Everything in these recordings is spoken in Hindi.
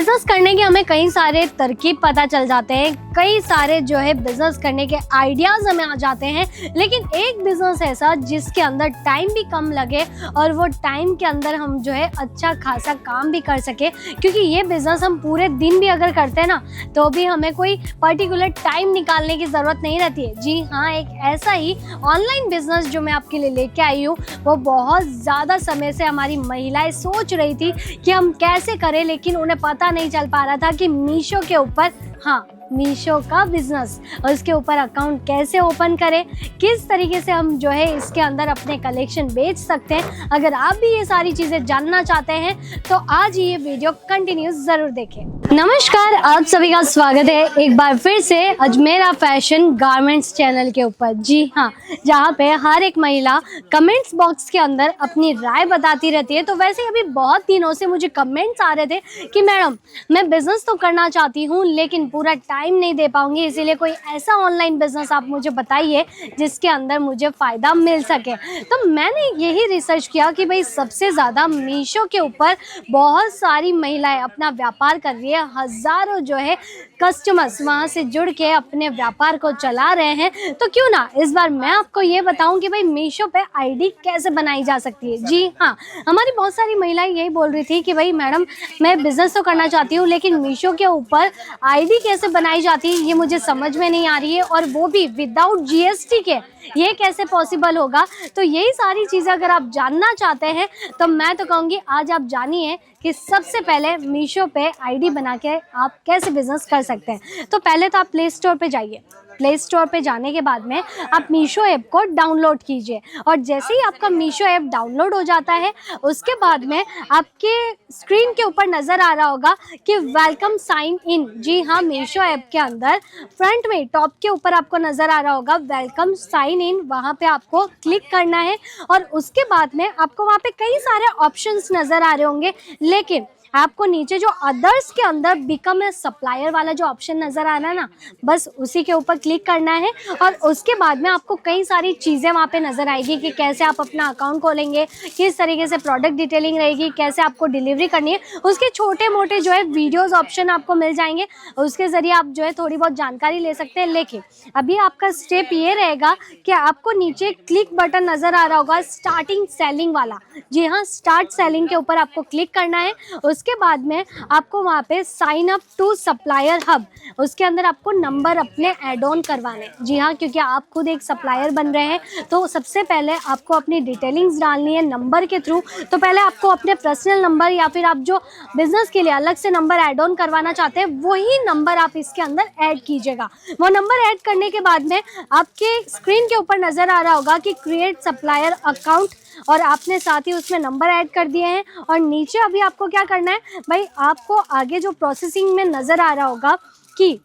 बिजनेस करने के हमें कई सारे तरकीब पता चल जाते हैं, कई सारे जो है बिजनेस करने के आइडियाज हमें आ जाते हैं, लेकिन एक बिजनेस ऐसा जिसके अंदर टाइम भी कम लगे और वो टाइम के अंदर हम जो है अच्छा खासा काम भी कर सके, क्योंकि ये बिजनेस हम पूरे दिन भी अगर करते हैं ना तो भी हमें कोई पर्टिकुलर टाइम निकालने की ज़रूरत नहीं रहती है। जी हाँ, एक ऐसा ही ऑनलाइन बिजनेस जो मैं आपके लिए लेके आई हूँ, वो बहुत ज़्यादा समय से हमारी महिलाएं सोच रही थी कि हम कैसे करें, लेकिन उन्हें पता नहीं चल पा रहा था कि मीशो के ऊपर, हाँ मीशो का बिजनेस, और इसके ऊपर अकाउंट कैसे ओपन करें, किस तरीके से हम जो है इसके अंदर अपने कलेक्शन बेच सकते हैं। अगर आप भी ये सारी चीज़ें जानना चाहते हैं तो आज ये वीडियो कंटिन्यू ज़रूर देखें। नमस्कार, आप सभी का स्वागत है एक बार फिर से अजमेरा फैशन गारमेंट्स चैनल के ऊपर। जी हाँ, जहाँ पे हर एक महिला कमेंट्स बॉक्स के अंदर अपनी राय बताती रहती है। तो वैसे अभी बहुत दिनों से मुझे कमेंट्स आ रहे थे कि मैडम मैं बिज़नेस तो करना चाहती हूँ लेकिन पूरा टाइम नहीं दे पाऊंगी, इसीलिए कोई ऐसा ऑनलाइन बिजनेस आप मुझे बताइए जिसके अंदर मुझे फ़ायदा मिल सके। तो मैंने यही रिसर्च किया कि भाई सबसे ज़्यादा मीशो के ऊपर बहुत सारी महिलाएं अपना व्यापार कर रही है, हज़ारों जो है कस्टमर्स वहाँ से जुड़ के अपने व्यापार को चला रहे हैं। तो क्यों ना इस बार मैं आपको ये बताऊं कि भाई मीशो पे आईडी कैसे बनाई जा सकती है। जी हाँ, हमारी बहुत सारी महिलाएं यही बोल रही थी कि भाई मैडम मैं बिज़नेस तो करना चाहती हूँ लेकिन मीशो के ऊपर आईडी कैसे बनाई जाती है ये मुझे समझ में नहीं आ रही है, और वो भी विदाउट जीएसटी के, ये कैसे पॉसिबल होगा। तो यही सारी चीज़ें अगर आप जानना चाहते हैं तो मैं तो कहूँगी आज आप जानिए कि सबसे पहले मीशो पे आईडी बना के आप कैसे बिजनेस कर सकते हैं। तो पहले तो आप प्ले स्टोर पे जाइए, प्ले स्टोर पे जाने के बाद में आप मीशो ऐप को डाउनलोड कीजिए, और जैसे ही आपका मीशो ऐप डाउनलोड हो जाता है उसके बाद में आपके स्क्रीन के ऊपर नज़र आ रहा होगा कि वेलकम साइन इन। जी हाँ, मीशो ऐप के अंदर फ्रंट में टॉप के ऊपर आपको नज़र आ रहा होगा वेलकम साइन इन, वहाँ पे आपको क्लिक करना है और उसके बाद में आपको वहाँ पे कई सारे ऑप्शंस नज़र आ रहे होंगे, लेकिन आपको नीचे जो अदर्स के अंदर बिकम ए सप्लायर वाला जो ऑप्शन नज़र आ रहा है ना, बस उसी के ऊपर क्लिक करना है। और उसके बाद में आपको कई सारी चीज़ें वहाँ पे नज़र आएगी कि कैसे आप अपना अकाउंट खोलेंगे, किस तरीके से प्रोडक्ट डिटेलिंग रहेगी, कैसे आपको डिलीवरी करनी है, उसके छोटे मोटे जो है वीडियोस ऑप्शन आपको मिल जाएंगे, उसके ज़रिए आप जो है थोड़ी बहुत जानकारी ले सकते हैं। लेकिन अभी आपका स्टेप ये रहेगा कि आपको नीचे क्लिक बटन नज़र आ रहा होगा स्टार्टिंग सेलिंग वाला। जी हाँ, स्टार्ट सेलिंग के ऊपर आपको क्लिक करना है। उसके बाद में आपको वहाँ पे sign up to supplier hub, उसके अंदर आपको नंबर अपने ऐड ऑन करवाने। जी हाँ, क्योंकि आप खुद एक सप्लायर बन रहे हैं तो सबसे पहले आपको अपनी डिटेलिंग्स डालनी है नंबर के थ्रू। तो पहले आपको अपने पर्सनल नंबर या फिर आप जो बिजनेस के लिए अलग से नंबर ऐड ऑन करवाना चाहते हैं वही नंबर आप इसके अंदर ऐड कीजिएगा। वो नंबर ऐड करने के बाद में आपके स्क्रीन के ऊपर नज़र आ रहा होगा कि क्रिएट सप्लायर अकाउंट, और आपने साथ ही उसमें नंबर ऐड कर दिए हैं। और नीचे अभी आपको क्या करना है भाई, आपको आगे जो प्रोसेसिंग में नज़र आ रहा होगा कि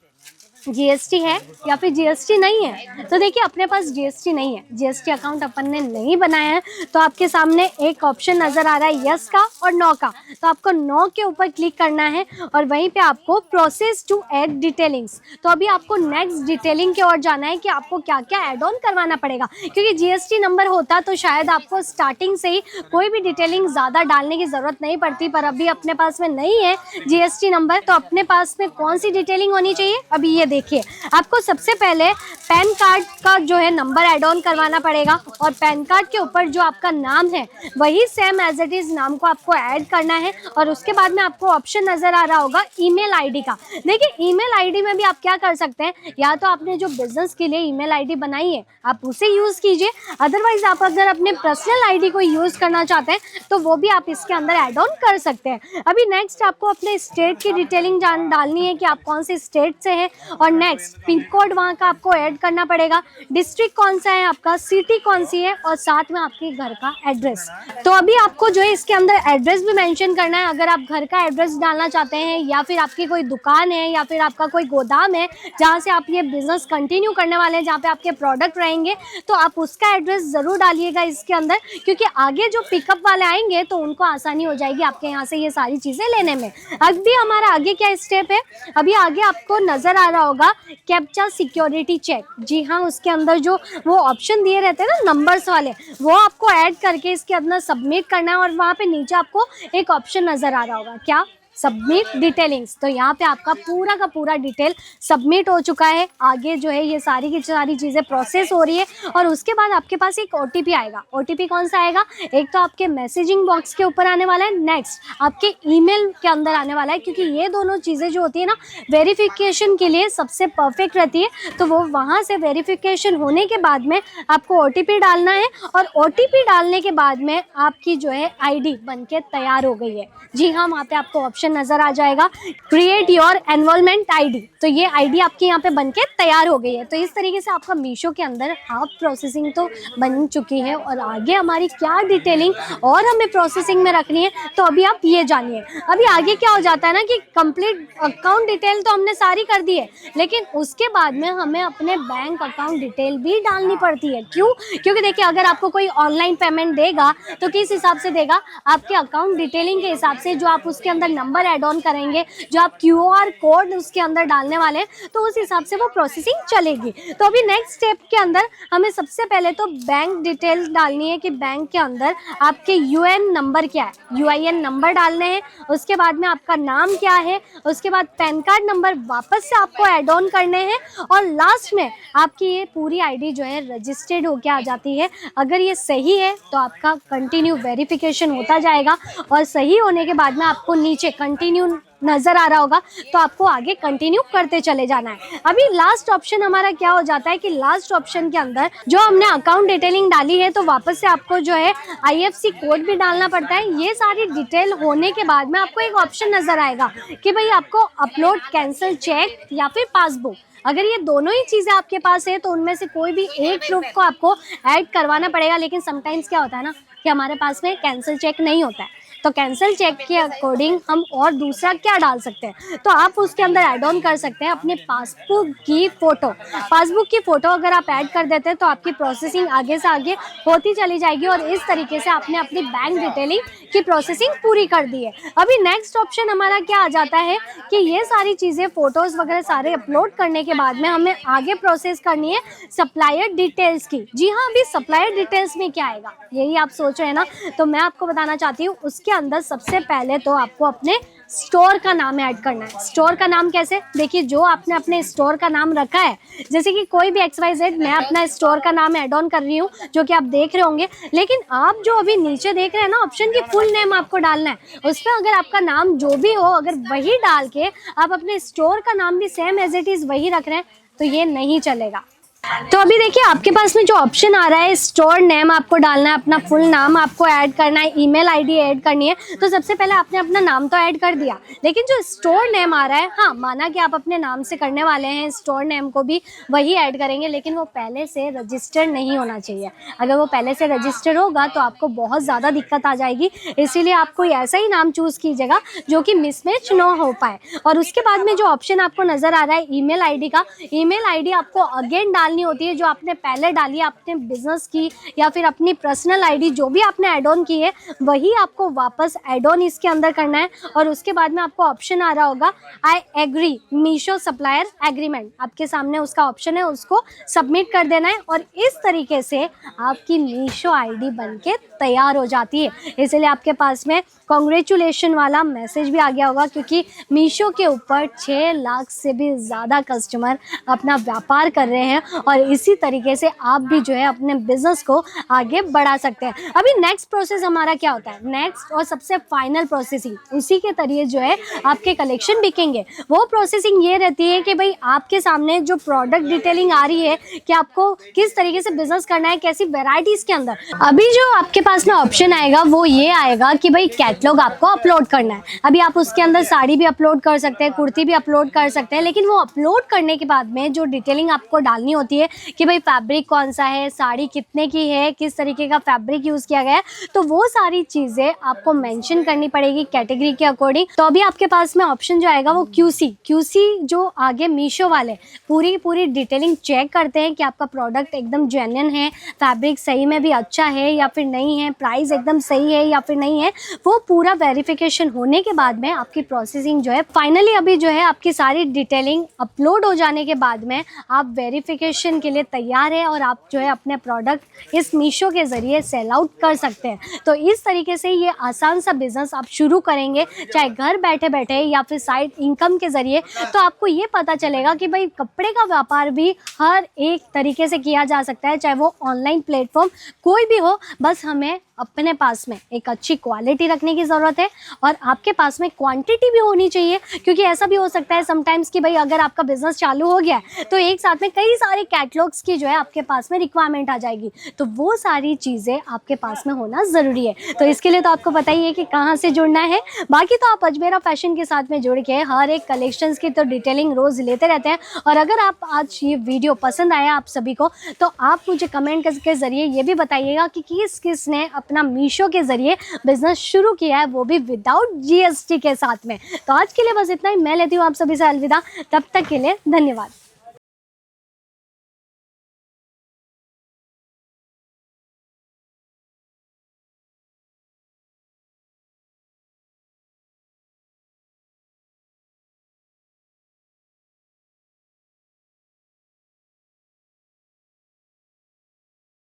जीएसटी है या फिर जीएसटी नहीं है, तो देखिए अपने पास जीएसटी नहीं है, जीएसटी अकाउंट अपन ने नहीं बनाया है, तो आपके सामने एक ऑप्शन नज़र आ रहा है यस का और नो का। तो आपको नो के ऊपर क्लिक करना है और वहीं पे आपको प्रोसेस टू ऐड डिटेलिंग्स, तो अभी आपको नेक्स्ट डिटेलिंग की ओर जाना है कि आपको क्या क्या ऐड ऑन करवाना पड़ेगा। क्योंकि जीएसटी नंबर होता तो शायद आपको स्टार्टिंग से ही कोई भी डिटेलिंग ज़्यादा डालने की ज़रूरत नहीं पड़ती, पर अभी अपने पास में नहीं है जीएसटी नंबर, तो अपने पास में कौन सी डिटेलिंग होनी चाहिए। अभी ये देखिए, आपको सबसे पहले पैन कार्ड का जो है नंबर ऐड ऑन करवाना पड़ेगा, और पैन कार्ड के ऊपर जो आपका नाम है वही सेम एज इट इज नाम को आपको ऐड करना है। और उसके बाद में आपको ऑप्शन नजर आ रहा होगा ईमेल आईडी का। देखिए ईमेल आईडी में भी आप क्या कर सकते हैं, या तो आपने जो बिजनेस के लिए ईमेल आईडी बनाई है आप उसे यूज कीजिए, अदरवाइज आप अगर अपने पर्सनल आईडी को यूज करना चाहते हैं तो वो भी आप इसके अंदर ऐड ऑन कर सकते हैं। अभी नेक्स्ट आपको अपने स्टेट की डिटेलिंग डालनी है कि आप कौन से स्टेट से हैं, और नेक्स्ट पिन कोड वहाँ का आपको ऐड करना पड़ेगा, डिस्ट्रिक्ट कौन सा है आपका, सिटी कौन सी है, और साथ में आपके घर का एड्रेस। तो अभी आपको जो है इसके अंदर एड्रेस भी मेंशन करना है। अगर आप घर का एड्रेस डालना चाहते हैं या फिर आपकी कोई दुकान है या फिर आपका कोई गोदाम है जहाँ से आप ये बिजनेस कंटिन्यू करने वाले हैं, जहाँ पे आपके प्रोडक्ट रहेंगे, तो आप उसका एड्रेस ज़रूर डालिएगा इसके अंदर, क्योंकि आगे जो पिकअप वाले आएंगे तो उनको आसानी हो जाएगी आपके यहाँ से ये सारी चीज़ें लेने में। अभी हमारा आगे क्या स्टेप है, अभी आगे आपको नज़र आ रहा होगा कैप्चा सिक्योरिटी चेक। जी हाँ, उसके अंदर जो वो ऑप्शन दिए रहते हैं ना नंबर्स वाले, वो आपको ऐड करके इसके अंदर सबमिट करना है, और वहाँ पे नीचे आपको एक ऑप्शन नज़र आ रहा होगा क्या, सबमिट डिटेलिंग्स। तो यहाँ पे आपका पूरा का पूरा डिटेल सबमिट हो चुका है। आगे जो है ये सारी की सारी चीज़ें प्रोसेस हो रही है और उसके बाद आपके पास एक OTP आएगा। OTP कौन सा आएगा? एक तो आपके मैसेजिंग बॉक्स के ऊपर आने वाला है, नेक्स्ट आपके ईमेल के अंदर आने वाला है, क्योंकि ये दोनों चीज़ें जो होती है ना वेरिफिकेशन के लिए सबसे परफेक्ट रहती है। तो वो वहाँ से वेरिफिकेशन होने के बाद में आपको OTP डालना है और OTP डालने के बाद में आपकी जो है ID बनके तैयार हो गई है। जी हाँ, वहाँ पे आपको ऑप्शन नज़र आ जाएगा क्रिएट योर एनरोलमेंट ID। तो ये ID आपकी यहाँ पे बनके तैयार हो गई है। तो इस तरीके से आपका मीशो के अंदर हाफ प्रोसेसिंग तो बन चुकी है और आगे हमारी क्या डिटेलिंग और हमें प्रोसेसिंग में रखनी है तो अभी आप ये जानिए। अभी आगे क्या हो जाता है ना कि कंप्लीट अकाउंट डिटेल तो हमने सारी कर दी है, लेकिन उसके बाद में हमें अपने बैंक अकाउंट डिटेल भी डालनी पड़ती है। क्यों? क्योंकि देखिए अगर आपको कोई ऑनलाइन पेमेंट देगा तो किस हिसाब से देगा? आपके अकाउंट डिटेलिंग के हिसाब से, जो आप उसके अंदर नंबर ऐड ऑन करेंगे, जो आप QR कोड उसके अंदर डालने वाले हैं, तो उस हिसाब से वो प्रोसेसिंग चलेगी। तो अभी नेक्स्ट स्टेप के अंदर हमें सबसे पहले तो बैंक डिटेल डालनी है कि बैंक के अंदर आपके UN नंबर क्या है, UIN नंबर डालने हैं। उसके बाद में आपका नाम क्या है, उसके बाद पैन कार्ड नंबर वापस से आपको ऐड ऑन करने हैं और लास्ट में आपकी ये पूरी ID जो है रजिस्टर्ड होके आ जाती है। अगर ये सही है तो आपका कंटिन्यू वेरिफिकेशन होता जाएगा और सही होने के बाद में आपको नीचे कंटिन्यू नज़र आ रहा होगा, तो आपको आगे कंटिन्यू करते चले जाना है। अभी लास्ट ऑप्शन हमारा क्या हो जाता है कि लास्ट ऑप्शन के अंदर जो हमने अकाउंट डिटेलिंग डाली है तो वापस से आपको जो है IFSC कोड भी डालना पड़ता है। ये सारी डिटेल होने के बाद में आपको एक ऑप्शन नज़र आएगा कि भाई आपको अपलोड कैंसिल चेक या फिर पासबुक। अगर ये दोनों ही चीज़ें आपके पास है तो उनमें से कोई भी एक प्रूफ को आपको ऐड करवाना पड़ेगा। लेकिन समटाइम्स क्या होता है ना कि हमारे पास में कैंसिल चेक नहीं होता है, तो कैंसिल चेक के अकॉर्डिंग हम और दूसरा क्या डाल सकते हैं, तो आप उसके अंदर ऐड ऑन कर सकते हैं अपने पासबुक की फ़ोटो। पासबुक की फ़ोटो अगर आप ऐड कर देते हैं तो आपकी प्रोसेसिंग आगे से आगे होती चली जाएगी और इस तरीके से आपने अपनी बैंक डिटेलिंग की प्रोसेसिंग पूरी कर दी है। अभी नेक्स्ट ऑप्शन हमारा क्या आ जाता है कि ये सारी चीज़ें फ़ोटोज़ वगैरह सारे अपलोड करने के बाद में हमें आगे प्रोसेस करनी है सप्लायर डिटेल्स की। जी हाँ, अभी सप्लायर डिटेल्स में क्या आएगा यही आप सोच रहे हैं ना, तो मैं आपको बताना चाहती हूँ। उसके अंदर सबसे पहले तो आपको अपने स्टोर का नाम ऐड करना है। स्टोर का नाम कैसे? देखिए, जो आपने अपने स्टोर का नाम रखा है, जैसे कि कोई भी XYZ, मैं अपना स्टोर का नाम ऐड ऑन कर रही हूँ जो कि आप देख रहे होंगे। लेकिन आप जो अभी नीचे देख रहे हैं ना ऑप्शन की फुल नेम आपको डालना है। उस पर अगर आपका नाम जो भी हो, अगर वही डाल के आप अपने स्टोर का नाम भी सेम एज इट इज़ वही रख रहे हैं तो ये नहीं चलेगा। तो अभी देखिए आपके पास में जो ऑप्शन आ रहा है स्टोर नेम आपको डालना है, अपना फुल नाम आपको ऐड करना है, ईमेल ID ऐड करनी है। तो सबसे पहले आपने अपना नाम तो ऐड कर दिया, लेकिन जो स्टोर नेम आ रहा है, हाँ माना कि आप अपने नाम से करने वाले हैं, स्टोर नेम को भी वही ऐड करेंगे, लेकिन वो पहले से रजिस्टर्ड नहीं होना चाहिए। अगर वो पहले से रजिस्टर्ड होगा तो आपको बहुत ज़्यादा दिक्कत आ जाएगी। इसीलिए आपको ऐसा ही नाम चूज़ कीजिएगा जो कि मिसमैच ना हो पाए। और उसके बाद में जो ऑप्शन आपको नज़र आ रहा है ईमेल ID का, ईमेल ID आपको अगेन डालनी होती है जो आपने पहले डाली है अपने बिजनेस की या फिर अपनी पर्सनल ID जो भी आपने ऐड ऑन की है वही आपको वापस ऐड ऑन इसके अंदर करना है। और उसके बाद में आपको ऑप्शन आ रहा होगा I agree Meesho supplier agreement, आपके सामने उसका ऑप्शन है, उसको सबमिट कर देना है और इस तरीके से आपकी मीशो ID बनके तैयार हो जाती है। इसलिए आपके पास में कॉन्ग्रेचुलेशन वाला मैसेज भी आ गया होगा, क्योंकि मीशो के ऊपर 6 लाख से भी ज़्यादा कस्टमर अपना व्यापार कर रहे हैं और इसी तरीके से आप भी जो है अपने बिजनेस को आगे बढ़ा सकते हैं। अभी नेक्स्ट प्रोसेस हमारा क्या होता है, नेक्स्ट और सबसे फाइनल प्रोसेसिंग, उसी के तरीके जो है आपके कलेक्शन बिकेंगे। वो प्रोसेसिंग ये रहती है कि भाई आपके सामने जो प्रोडक्ट डिटेलिंग आ रही है कि आपको किस तरीके से बिजनेस करना है, कैसी वेराइटीज़ के अंदर। अभी जो आपके पास में ऑप्शन आएगा वो ये आएगा कि भाई कैटलॉग आपको अपलोड करना है। अभी आप उसके अंदर साड़ी भी अपलोड कर सकते हैं, कुर्ती भी अपलोड कर सकते हैं, लेकिन वो अपलोड करने के बाद में जो डिटेलिंग आपको डालनी होती है कि भाई फैब्रिक कौन सा है, साड़ी कितने की है, किस तरीके का फैब्रिक यूज़ किया गया है, तो वो सारी चीज़ें आपको मेंशन करनी पड़ेगी कैटेगरी के अकॉर्डिंग। तो अभी आपके पास में ऑप्शन जो आएगा वो QC जो आगे मीशो वाले पूरी डिटेलिंग चेक करते हैं कि आपका प्रोडक्ट एकदम जेन्युइन है, फैब्रिक सही में भी अच्छा है या फिर नहीं है, प्राइस एकदम सही है या फिर नहीं है, वो पूरा वेरिफिकेशन होने के बाद में आपकी प्रोसेसिंग जो है फाइनली अभी जो है आपकी सारी डिटेलिंग अपलोड हो जाने के बाद में आप वेरिफिकेशन के लिए तैयार है और आप जो है अपने प्रोडक्ट इस मीशो के ज़रिए सेल आउट कर सकते हैं। तो इस तरीके से ये आसान सा बिज़नेस आप शुरू करेंगे, चाहे घर बैठे बैठे या फिर साइड इनकम के ज़रिए, तो आपको ये पता चलेगा कि भाई कपड़े का व्यापार भी हर एक तरीके से किया जा सकता है, चाहे वो ऑनलाइन प्लेटफॉर्म कोई भी हो। बस हमें अपने पास में एक अच्छी क्वालिटी रखने की ज़रूरत है और आपके पास में क्वांटिटी भी होनी चाहिए, क्योंकि ऐसा भी हो सकता है समटाइम्स कि भाई अगर आपका बिज़नेस चालू हो गया है तो एक साथ में कई सारे कैटलॉग्स की जो है आपके पास में रिक्वायरमेंट आ जाएगी, तो वो सारी चीज़ें आपके पास में होना ज़रूरी है। तो इसके लिए तो आपको पता ही है कि कहाँ से जुड़ना है। बाकी तो आप अजमेरा फैशन के साथ में जुड़ के हर एक कलेक्शंस की तो डिटेलिंग रोज़ लेते रहते हैं। और अगर आप आज ये वीडियो पसंद आया आप सभी को, तो आप मुझे कमेंट के ज़रिए ये भी बताइएगा कि किस ने अपना मीशो के ज़रिए बिज़नेस शुरू किया है, वो भी विदाउट जीएसटी के साथ में। तो आज के लिए बस इतना ही, मैं लेती हूँ आप सभी से अलविदा, तब तक के लिए धन्यवाद।